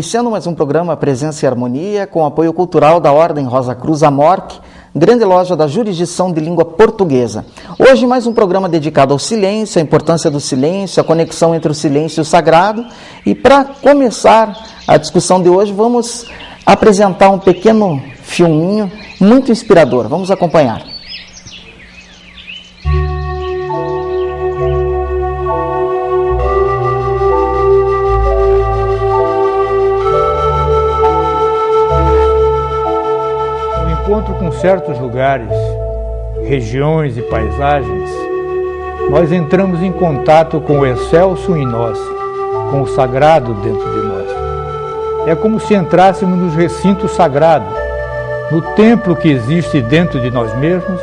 Iniciando mais um programa Presença e Harmonia, com apoio cultural da Ordem Rosa Cruz Amorque, grande loja da jurisdição de língua portuguesa. Hoje mais um programa dedicado ao silêncio, a importância do silêncio, a conexão entre o silêncio e o sagrado. E para começar a discussão de hoje, vamos apresentar um pequeno filminho muito inspirador. Vamos acompanhar. Encontro com certos lugares, regiões e paisagens, nós entramos em contato com o excelso em nós, com o sagrado dentro de nós. É como se entrássemos no recinto sagrado, no templo que existe dentro de nós mesmos,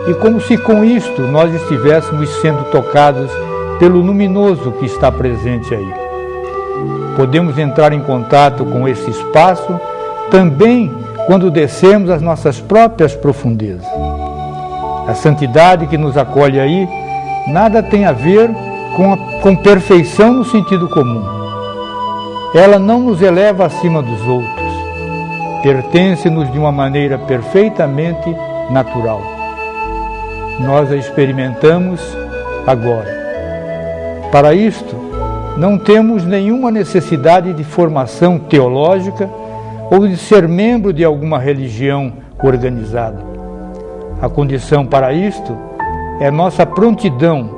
e como se com isto nós estivéssemos sendo tocados pelo luminoso que está presente aí. Podemos entrar em contato com esse espaço também quando descemos as nossas próprias profundezas. A santidade que nos acolhe aí nada tem a ver com perfeição no sentido comum. Ela não nos eleva acima dos outros, pertence-nos de uma maneira perfeitamente natural. Nós a experimentamos agora. Para isto, não temos nenhuma necessidade de formação teológica ou de ser membro de alguma religião organizada. A condição para isto é nossa prontidão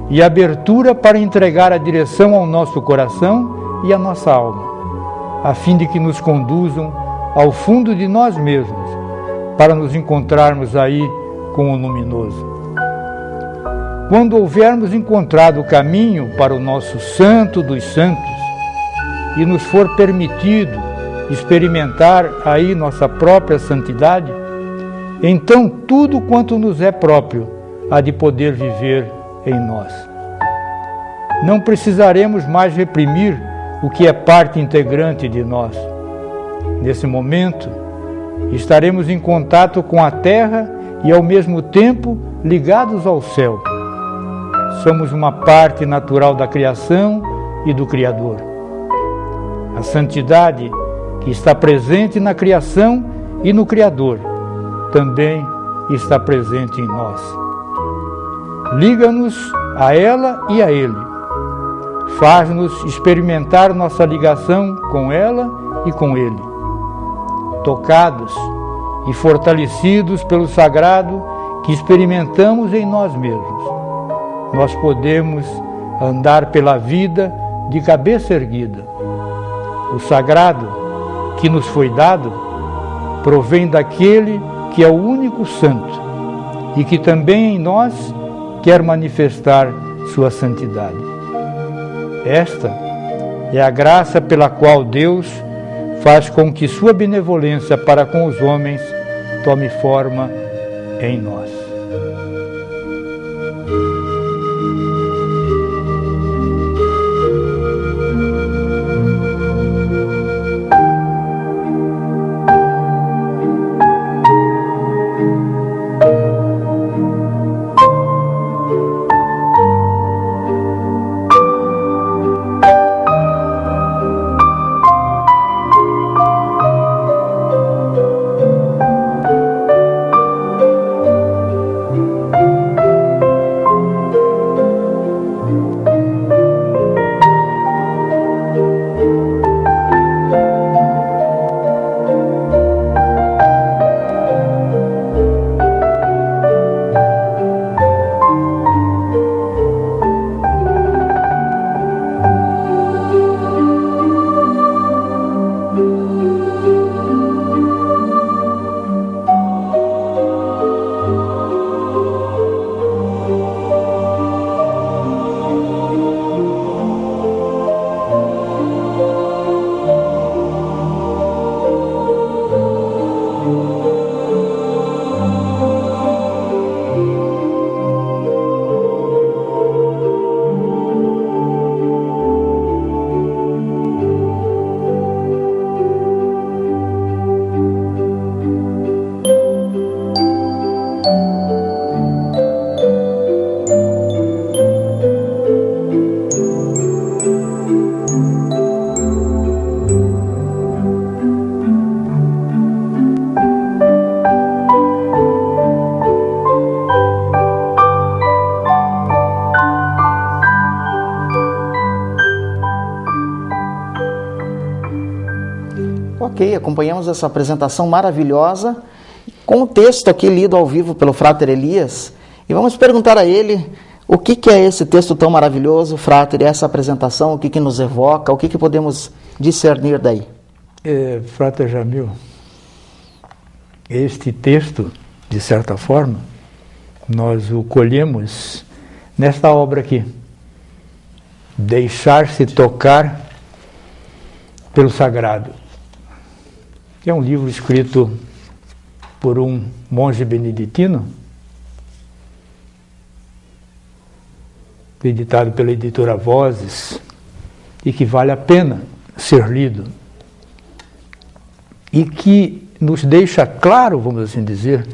e abertura para entregar a direção ao nosso coração e à nossa alma, a fim de que nos conduzam ao fundo de nós mesmos, para nos encontrarmos aí com o luminoso. Quando houvermos encontrado o caminho para o nosso santo dos santos e nos for permitido experimentar aí nossa própria santidade, então tudo quanto nos é próprio há de poder viver em nós. Não precisaremos mais reprimir o que é parte integrante de nós. Nesse momento, estaremos em contato com a terra e ao mesmo tempo ligados ao céu. Somos uma parte natural da criação e do Criador. A santidade que está presente na criação e no Criador, também está presente em nós. Liga-nos a ela e a Ele. Faz-nos experimentar nossa ligação com ela e com Ele. Tocados e fortalecidos pelo sagrado que experimentamos em nós mesmos, nós podemos andar pela vida de cabeça erguida. O sagrado que nos foi dado provém daquele que é o único santo e que também em nós quer manifestar sua santidade. Esta é a graça pela qual Deus faz com que sua benevolência para com os homens tome forma em nós. Ok, acompanhamos essa apresentação maravilhosa com o texto aqui lido ao vivo pelo Frater Elias e vamos perguntar a ele o que é esse texto tão maravilhoso, Frater, essa apresentação, o que nos evoca, o que podemos discernir daí? Frater Jamil, este texto, de certa forma, nós o colhemos nesta obra aqui, Deixar-se Tocar pelo Sagrado. É um livro escrito por um monge beneditino, editado pela editora Vozes, e que vale a pena ser lido, e que nos deixa claro, vamos assim dizer,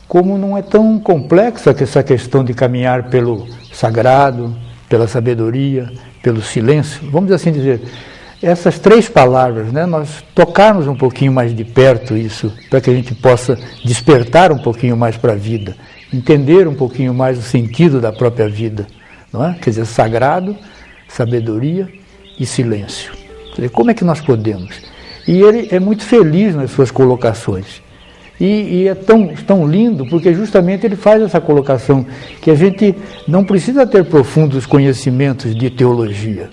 como não é tão complexa essa questão de caminhar pelo sagrado, pela sabedoria, pelo silêncio, vamos assim dizer. Essas três palavras, né, nós tocarmos um pouquinho mais de perto isso, para que a gente possa despertar um pouquinho mais para a vida, entender um pouquinho mais o sentido da própria vida, não é? Quer dizer, sagrado, sabedoria e silêncio. Quer dizer, como é que nós podemos? E ele é muito feliz nas suas colocações. E é tão lindo, porque justamente ele faz essa colocação, que a gente não precisa ter profundos conhecimentos de teologia,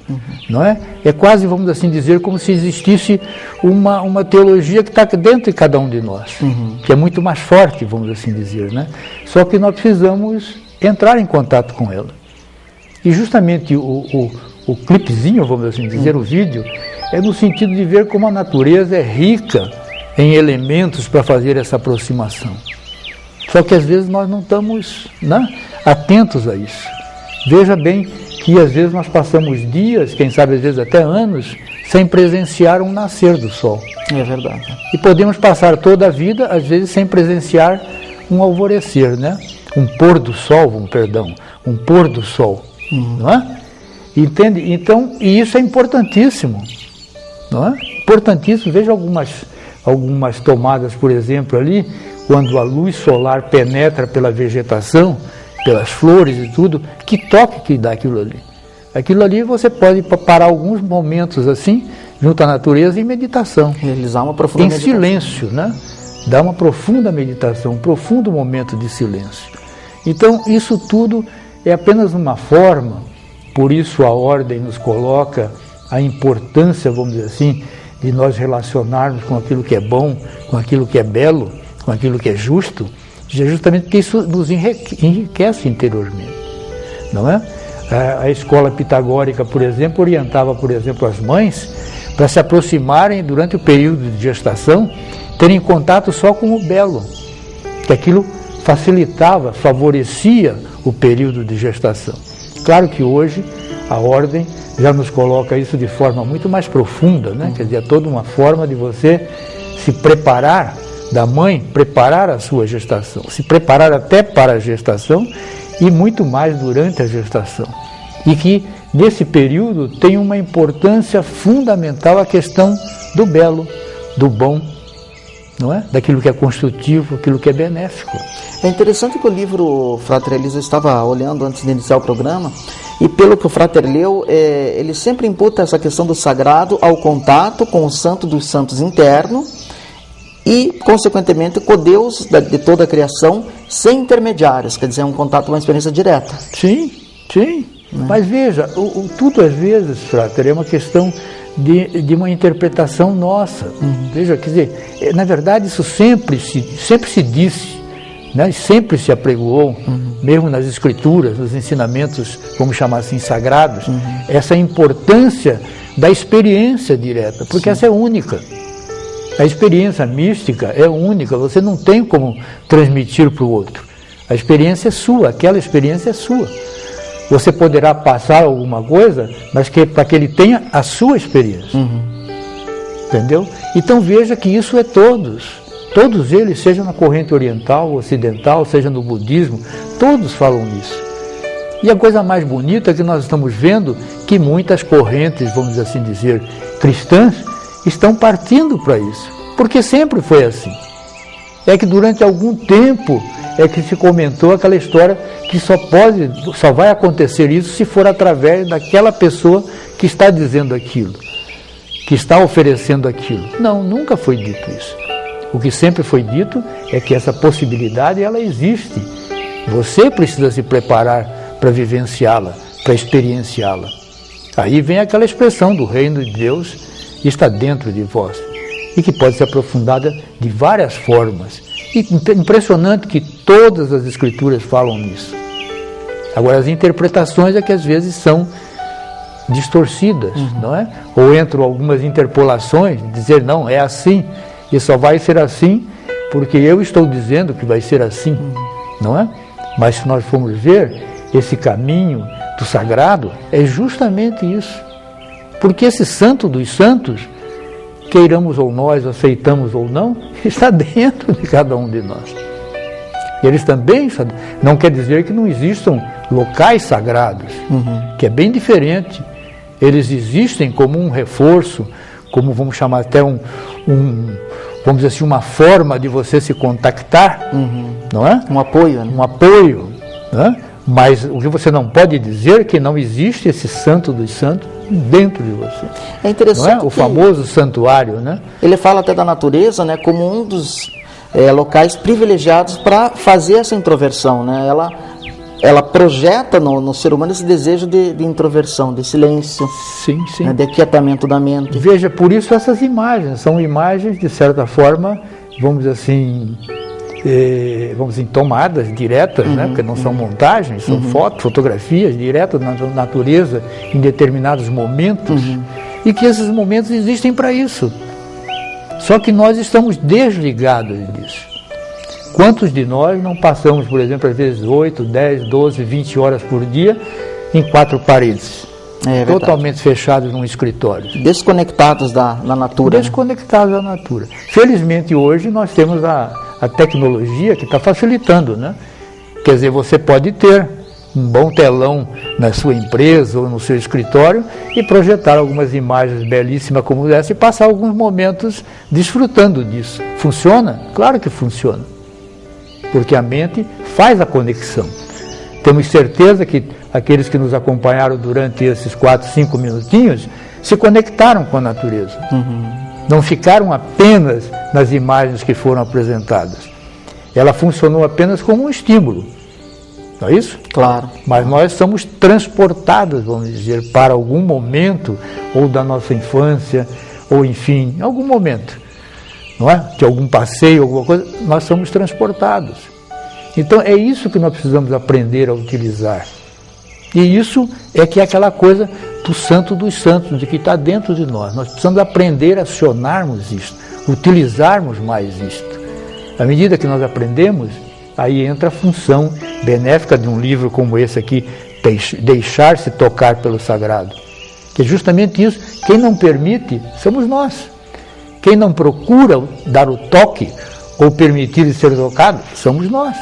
não é? É quase, vamos assim dizer, como se existisse uma teologia que está dentro de cada um de nós, que é muito mais forte, vamos assim dizer, né? Só que nós precisamos entrar em contato com ela. E justamente o clipezinho, vamos assim dizer, o vídeo, é no sentido de ver como a natureza é rica em elementos para fazer essa aproximação. Só que às vezes nós não estamos, né, atentos a isso. Veja bem que às vezes nós passamos dias, quem sabe às vezes até anos, sem presenciar um nascer do sol. É verdade. E podemos passar toda a vida, às vezes, sem presenciar um alvorecer, né? Um pôr do sol, um pôr do sol, não é? Entende? Então, e isso é importantíssimo, não é? Importantíssimo. Veja algumas tomadas, por exemplo, ali, quando a luz solar penetra pela vegetação, pelas flores e tudo, que toque que dá aquilo ali. Aquilo ali você pode parar alguns momentos assim, junto à natureza, em meditação. Realizar uma profunda meditação. Em silêncio, né? Dá uma profunda meditação, um profundo momento de silêncio. Então, isso tudo é apenas uma forma, por isso a ordem nos coloca a importância, vamos dizer assim, de nós relacionarmos com aquilo que é bom, com aquilo que é belo, com aquilo que é justo, justamente porque isso nos enriquece interiormente, não é? A escola pitagórica, por exemplo, orientava, por exemplo, as mães para se aproximarem durante o período de gestação, terem contato só com o belo, que aquilo facilitava, favorecia o período de gestação. Claro que hoje a ordem já nos coloca isso de forma muito mais profunda, né? Quer dizer, é toda uma forma de você se preparar, da mãe preparar a sua gestação, se preparar até para a gestação e muito mais durante a gestação. E que nesse período tem uma importância fundamental a questão do belo, do bom, não é? Daquilo que é construtivo, aquilo que é benéfico. É interessante que o livro Frater Elias, eu estava olhando antes de iniciar o programa, e pelo que o Frater leu, ele sempre imputa essa questão do sagrado ao contato com o santo dos santos interno e, consequentemente, com Deus de toda a criação, sem intermediários, quer dizer, é um contato, uma experiência direta. Sim, sim. Mas veja, tudo às vezes, Frater, é uma questão de uma interpretação nossa. Veja, quer dizer, na verdade isso sempre se disse, né? Sempre se apregoou, mesmo nas escrituras, nos ensinamentos, vamos chamar assim, sagrados, essa importância da experiência direta, porque essa é única. A experiência mística é única, você não tem como transmitir para o outro. A experiência é sua, aquela experiência é sua. Você poderá passar alguma coisa, mas para que ele tenha a sua experiência. Entendeu? Então veja que isso é todos eles, seja na corrente oriental, ocidental, seja no budismo, todos falam nisso. E a coisa mais bonita é que nós estamos vendo que muitas correntes, vamos assim dizer, cristãs, estão partindo para isso, porque sempre foi assim. É que durante algum tempo é que se comentou aquela história que só vai acontecer isso se for através daquela pessoa que está dizendo aquilo. que está oferecendo aquilo. Não, nunca foi dito isso. O que sempre foi dito é que essa possibilidade, ela existe. Você precisa se preparar para vivenciá-la, para experienciá-la. Aí vem aquela expressão do reino de Deus está dentro de vós e que pode ser aprofundada de várias formas. E impressionante que todas as escrituras falam nisso. Agora, as interpretações é que às vezes são distorcidas, não é? Ou entram algumas interpolações, dizer, não, é assim, e só vai ser assim porque eu estou dizendo que vai ser assim, não é? Mas se nós formos ver, esse caminho do sagrado é justamente isso. Porque esse santo dos santos, queiramos ou nós, aceitamos ou não, está dentro de cada um de nós. Eles também, não quer dizer que não existam locais sagrados, que é bem diferente. Eles existem como um reforço, como vamos chamar até vamos dizer assim, uma forma de você se contactar, não é? Um apoio, né? Um apoio, né? Mas o que você não pode dizer é que não existe esse santo dos santos dentro de você. É interessante. Não é? O famoso santuário, né? Ele fala até da natureza, né, como um dos locais privilegiados para fazer essa introversão, né? Ela projeta no ser humano esse desejo de introversão, de silêncio, sim, sim. Né, de aquietamento da mente. Veja, por isso essas imagens, são imagens, de certa forma, vamos dizer assim, tomadas diretas, né? Porque não são montagens, são fotografias diretas da natureza em determinados momentos, e que esses momentos existem para isso. Só que nós estamos desligados disso. Quantos de nós não passamos, por exemplo, às vezes 8, 10, 12, 20 horas por dia em 4 paredes, totalmente fechados num escritório. Desconectados da natura. Desconectados da natura. Felizmente hoje nós temos a tecnologia que está facilitando, né? Quer dizer, você pode ter um bom telão na sua empresa ou no seu escritório e projetar algumas imagens belíssimas como essa e passar alguns momentos desfrutando disso. Funciona? Claro que funciona. Porque a mente faz a conexão. Temos certeza que aqueles que nos acompanharam durante esses 4, 5 minutinhos se conectaram com a natureza. Não ficaram apenas nas imagens que foram apresentadas. Ela funcionou apenas como um estímulo. Não é isso? Claro. Mas nós somos transportados, vamos dizer, para algum momento, ou da nossa infância, ou enfim, algum momento, não é? De algum passeio, alguma coisa, nós somos transportados. Então é isso que nós precisamos aprender a utilizar. E isso é que é aquela coisa do santo dos santos, de que está dentro de nós. Nós precisamos aprender a acionarmos isto, utilizarmos mais isto. À medida que nós aprendemos, aí entra a função benéfica de um livro como esse aqui, Deixar-se Tocar pelo Sagrado. Que é justamente isso. Quem não permite, somos nós. Quem não procura dar o toque ou permitir ser tocado, somos nós.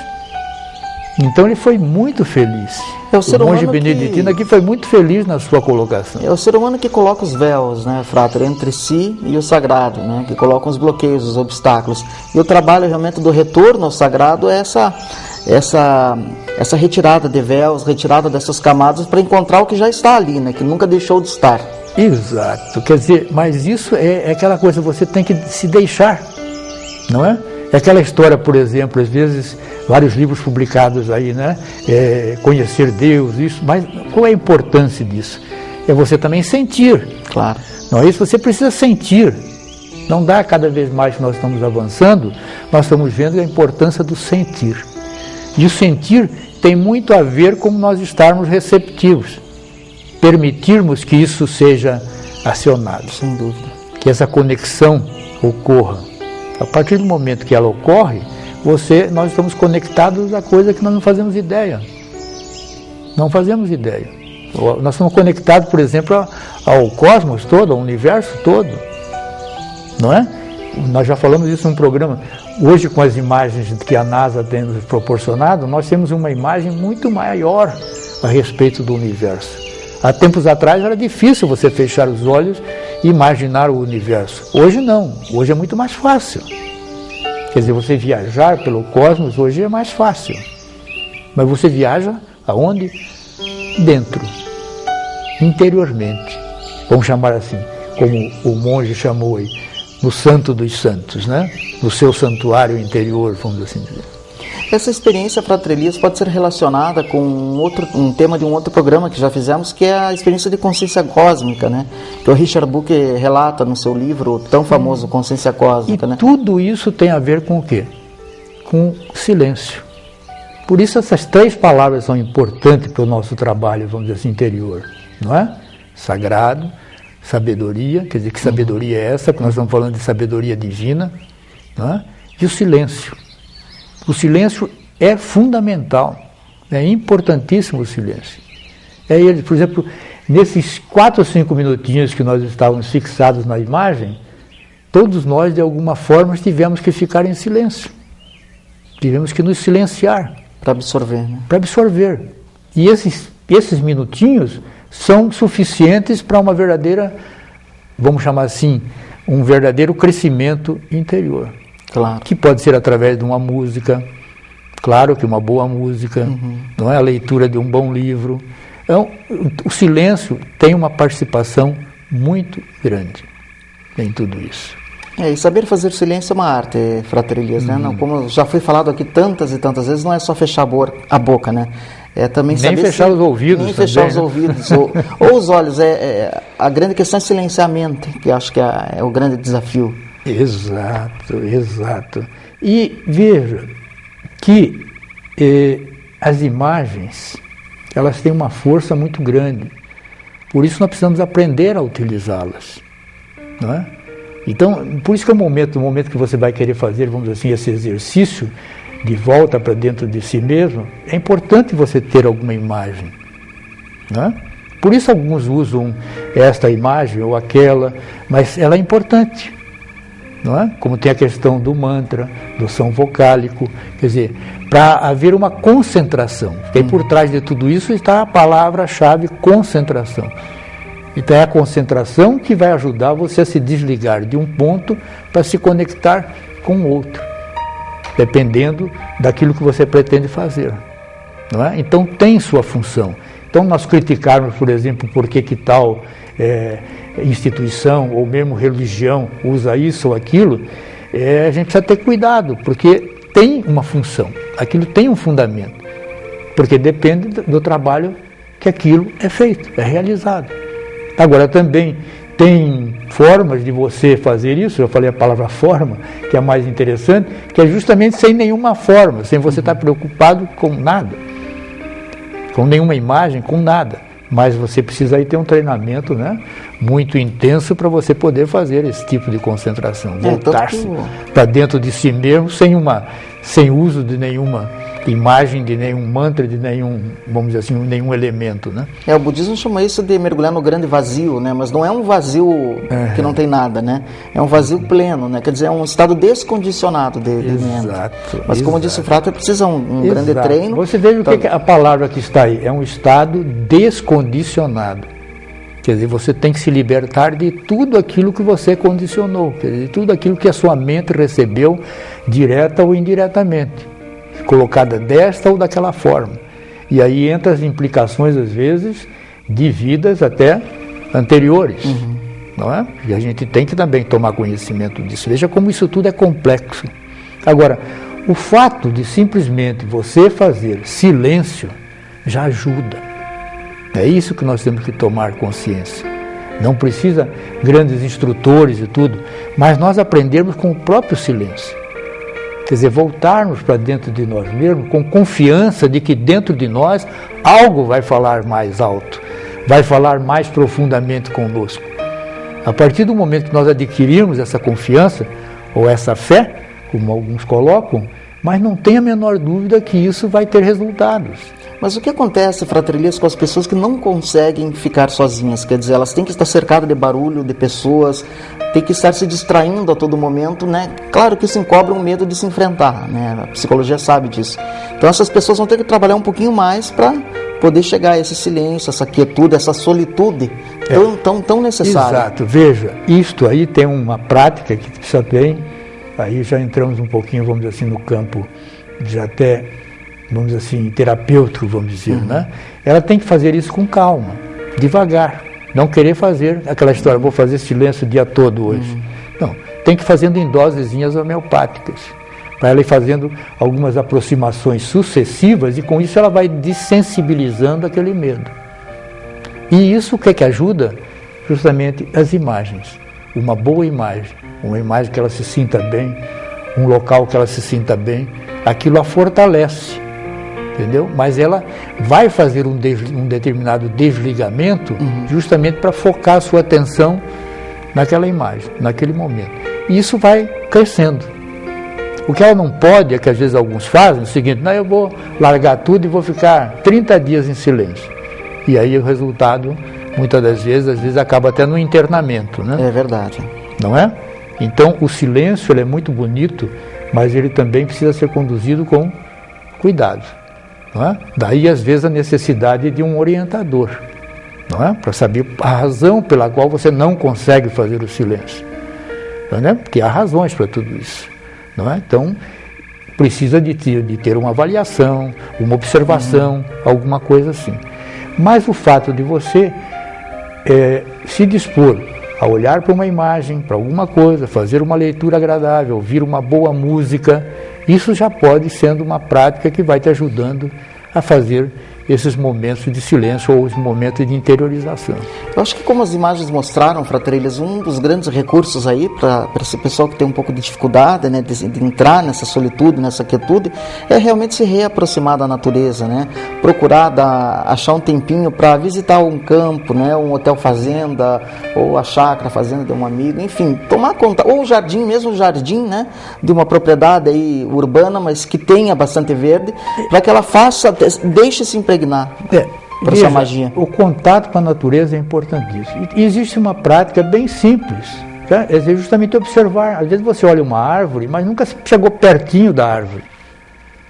Então ele foi muito feliz. O monge beneditino aqui foi muito feliz na sua colocação. É o ser humano que coloca os véus, né, Frater, entre si e o sagrado, né, que coloca os bloqueios, os obstáculos. E o trabalho realmente do retorno ao sagrado é essa retirada de véus, retirada dessas camadas para encontrar o que já está ali, né, que nunca deixou de estar. Exato, quer dizer, mas isso é aquela coisa, você tem que se deixar, não é? É aquela história, por exemplo, às vezes, vários livros publicados aí, né? Conhecer Deus, isso, mas qual é a importância disso? É você também sentir. Claro. Não é isso? Você precisa sentir. Não dá, cada vez mais que nós estamos avançando, nós estamos vendo a importância do sentir. E o sentir tem muito a ver com nós estarmos receptivos. Permitirmos que isso seja acionado. Sem dúvida. Que essa conexão ocorra. A partir do momento que ela ocorre, nós estamos conectados a coisa que nós não fazemos ideia. Não fazemos ideia. Nós estamos conectados, por exemplo, ao cosmos todo, ao universo todo. Não é? Nós já falamos isso num programa. Hoje, com as imagens que a NASA tem nos proporcionado, nós temos uma imagem muito maior a respeito do universo. Há tempos atrás era difícil você fechar os olhos e imaginar o universo. Hoje não, hoje é muito mais fácil. Quer dizer, você viajar pelo cosmos hoje é mais fácil. Mas você viaja aonde? Dentro, interiormente. Vamos chamar assim, como o monge chamou aí, no Santo dos Santos, né? No seu santuário interior, vamos assim dizer. Essa experiência, Fratre Elias, pode ser relacionada com um tema de um outro programa que já fizemos, que é a experiência de consciência cósmica, né? Que o Richard Buck relata no seu livro tão famoso, Consciência Cósmica. E tudo isso tem a ver com o quê? Com silêncio. Por isso essas 3 palavras são importantes para o nosso trabalho, vamos dizer assim, interior, não é? Sagrado, sabedoria, quer dizer, que sabedoria é essa? Porque nós estamos falando de sabedoria divina, não é? E o silêncio. O silêncio é fundamental, é importantíssimo o silêncio. É ele, por exemplo, nesses 4 ou 5 minutinhos que nós estávamos fixados na imagem, todos nós, de alguma forma, tivemos que ficar em silêncio. Tivemos que nos silenciar. Para absorver, né? Para absorver. E esses minutinhos são suficientes para uma verdadeira, vamos chamar assim, um verdadeiro crescimento interior. Claro. Que pode ser através de uma música, claro que uma boa música, não é? A leitura de um bom livro. Então, o silêncio tem uma participação muito grande em tudo isso. E saber fazer silêncio é uma arte, Fratre Elias, né? Não, como já foi falado aqui tantas e tantas vezes, não é só fechar a boca, né? É também nem saber fechar os ouvidos. Nem também, fechar né? os ouvidos, ou os olhos. A grande questão é silenciar a mente, que acho que é o grande desafio. Exato, exato. E veja que as imagens, elas têm uma força muito grande. Por isso nós precisamos aprender a utilizá-las, não é? Então, por isso que é o momento que você vai querer fazer, vamos dizer assim, esse exercício de volta para dentro de si mesmo, é importante você ter alguma imagem, não é? Por isso alguns usam esta imagem ou aquela, mas ela é importante. Não é? Como tem a questão do mantra, do som vocálico, quer dizer, para haver uma concentração. Porque por trás de tudo isso está a palavra-chave concentração. Então é a concentração que vai ajudar você a se desligar de um ponto para se conectar com o outro, dependendo daquilo que você pretende fazer. Não é? Então tem sua função. Então nós criticarmos, por exemplo, por que tal instituição ou mesmo religião usa isso ou aquilo, a gente precisa ter cuidado, porque tem uma função, aquilo tem um fundamento, porque depende do trabalho que aquilo é feito, é realizado. Agora também tem formas de você fazer isso, eu falei a palavra forma, que é a mais interessante, que é justamente sem nenhuma forma, sem você estar preocupado com nada, com nenhuma imagem, com nada. Mas você precisa aí ter um treinamento, né, muito intenso para você poder fazer esse tipo de concentração, voltar-se para dentro de si mesmo sem uso de nenhuma imagem, de nenhum mantra, de nenhum, vamos dizer assim, nenhum elemento, né? O budismo chama isso de mergulhar no grande vazio, né? Mas não é um vazio que não tem nada, né? É um vazio pleno, né? Quer dizer, é um estado descondicionado de mente. Exato. Mas como disse o Fratre, precisa um grande treino. Você veja o que a palavra que está aí, é um estado descondicionado. Quer dizer, você tem que se libertar de tudo aquilo que você condicionou, quer dizer, de tudo aquilo que a sua mente recebeu, direta ou indiretamente, colocada desta ou daquela forma. E aí entra as implicações, às vezes, de vidas até anteriores, não é? E a gente tem que também tomar conhecimento disso. Veja como isso tudo é complexo. Agora, o fato de simplesmente você fazer silêncio já ajuda. É isso que nós temos que tomar consciência. Não precisa grandes instrutores e tudo, mas nós aprendermos com o próprio silêncio. Quer dizer, voltarmos para dentro de nós mesmos com confiança de que dentro de nós algo vai falar mais alto, vai falar mais profundamente conosco. A partir do momento que nós adquirirmos essa confiança ou essa fé, como alguns colocam, mas não tem a menor dúvida que isso vai ter resultados. Mas o que acontece, Fratre Elias, com as pessoas que não conseguem ficar sozinhas? Quer dizer, elas têm que estar cercadas de barulho, de pessoas, têm que estar se distraindo a todo momento, né? Claro que isso encobre um medo de se enfrentar, né? A psicologia sabe disso. Então essas pessoas vão ter que trabalhar um pouquinho mais para poder chegar a esse silêncio, essa quietude, essa solitude tão necessária. Exato. Veja, isto aí tem uma prática que precisa ter, aí já entramos um pouquinho, vamos dizer assim, no campo de até, vamos dizer assim, terapêutico, vamos dizer, né? Ela tem que fazer isso com calma, devagar. Não querer fazer aquela história, vou fazer silêncio o dia todo hoje. Não, tem que ir fazendo em dosezinhas homeopáticas, para ela ir fazendo algumas aproximações sucessivas, e com isso ela vai desensibilizando aquele medo. E isso o que é que ajuda? Justamente as imagens. Uma boa imagem, uma imagem que ela se sinta bem, um local que ela se sinta bem, aquilo a fortalece, entendeu? Mas ela vai fazer um determinado desligamento justamente para focar a sua atenção naquela imagem, naquele momento. E isso vai crescendo. O que ela não pode, é que às vezes alguns fazem, é o seguinte: não, eu vou largar tudo e vou ficar 30 dias em silêncio. E aí o resultado, muitas das vezes, às vezes acaba até no internamento, né? É verdade. Não é? Então o silêncio, ele é muito bonito, mas ele também precisa ser conduzido com cuidado. Não é? Daí às vezes a necessidade de um orientador, não é? Para saber a razão pela qual você não consegue fazer o silêncio, não é? Porque há razões para tudo isso, não é? Então precisa de ter uma avaliação, uma observação, alguma coisa assim. Mas o fato de você se dispor a olhar para uma imagem, para alguma coisa, fazer uma leitura agradável, ouvir uma boa música, isso já pode sendo uma prática que vai te ajudando a fazer esses momentos de silêncio ou os momentos de interiorização. Eu acho que, como as imagens mostraram, Frater Elias, um dos grandes recursos aí para esse pessoal que tem um pouco de dificuldade, né, de entrar nessa solitude, nessa quietude, é realmente se reaproximar da natureza, né? Procurar achar um tempinho para visitar um campo, né, um hotel fazenda, ou a chácara fazenda de um amigo, enfim, tomar conta, ou o jardim, mesmo o jardim, né, de uma propriedade aí urbana, mas que tenha bastante verde, para que ela deixe-se impregnar por essa magia. O contato com a natureza é importantíssimo. E existe uma prática bem simples, tá? É justamente observar. Às vezes você olha uma árvore, mas nunca chegou pertinho da árvore,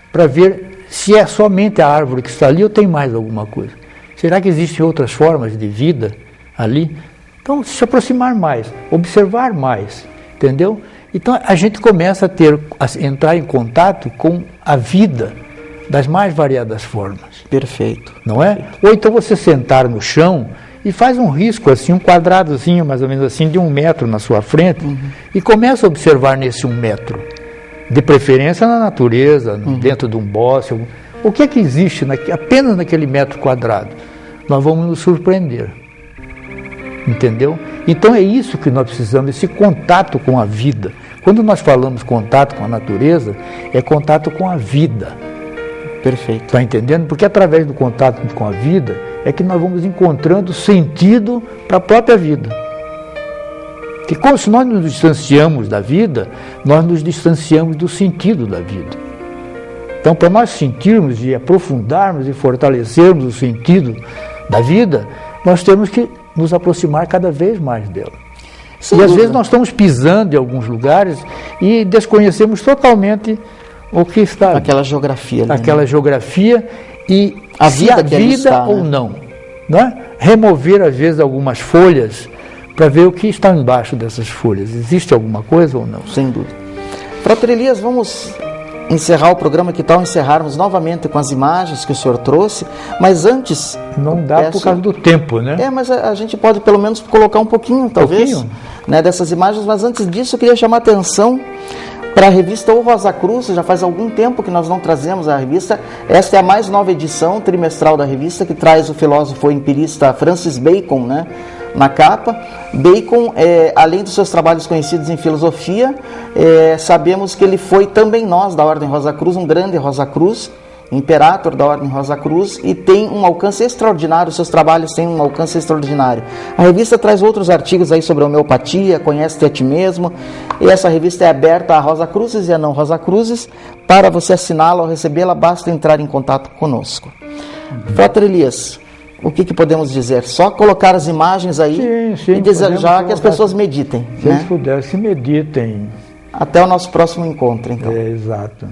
para ver se é somente a árvore que está ali ou tem mais alguma coisa. Será que existem outras formas de vida ali? Então, se aproximar mais, observar mais, entendeu? Então, a gente começa a entrar em contato com a vida das mais variadas formas. Perfeito. Não é? Ou então você sentar no chão e faz um risco, assim, um quadradozinho, mais ou menos assim, de 1 metro na sua frente, e começa a observar nesse 1 metro. De preferência na natureza, dentro de um bosque. O que é que existe apenas naquele metro quadrado? Nós vamos nos surpreender. Entendeu? Então é isso que nós precisamos, esse contato com a vida. Quando nós falamos contato com a natureza, é contato com a vida. Perfeito. Está entendendo? Porque através do contato com a vida é que nós vamos encontrando sentido para a própria vida. Porque se nós nos distanciamos da vida, nós nos distanciamos do sentido da vida. Então, para nós sentirmos e aprofundarmos e fortalecermos o sentido da vida, nós temos que nos aproximar cada vez mais dela. E às vezes nós estamos pisando em alguns lugares e desconhecemos totalmente o que está ali. Aquela geografia ali, aquela geografia e a se vida, a vida está, ou né? não é? Remover às vezes algumas folhas para ver o que está embaixo dessas folhas. Existe alguma coisa ou não? Sem dúvida. Frater Elias, vamos encerrar o programa. Que tal encerrarmos novamente com as imagens que o senhor trouxe? Mas antes... Não dá por causa do tempo, né? Mas a gente pode pelo menos colocar um pouquinho, talvez, né, dessas imagens. Mas antes disso, eu queria chamar a atenção para a revista O Rosa Cruz. Já faz algum tempo que nós não trazemos a revista. Esta é a mais nova edição trimestral da revista, que traz o filósofo empirista Francis Bacon, né, na capa. Bacon, além dos seus trabalhos conhecidos em filosofia, sabemos que ele foi também nós da Ordem Rosa Cruz, um grande Rosa Cruz, Imperator da Ordem Rosa Cruz, e tem um alcance extraordinário, seus trabalhos têm um alcance extraordinário. A revista traz outros artigos aí sobre a homeopatia, Conhece-te a ti mesmo, e essa revista é aberta a Rosa Cruzes e a não Rosa Cruzes. Para você assiná-la ou recebê-la, basta entrar em contato conosco. Frater Elias, o que podemos dizer? Só colocar as imagens aí e desejar que as pessoas meditem. Se eles puderem, se meditem. Até o nosso próximo encontro, então. Exato.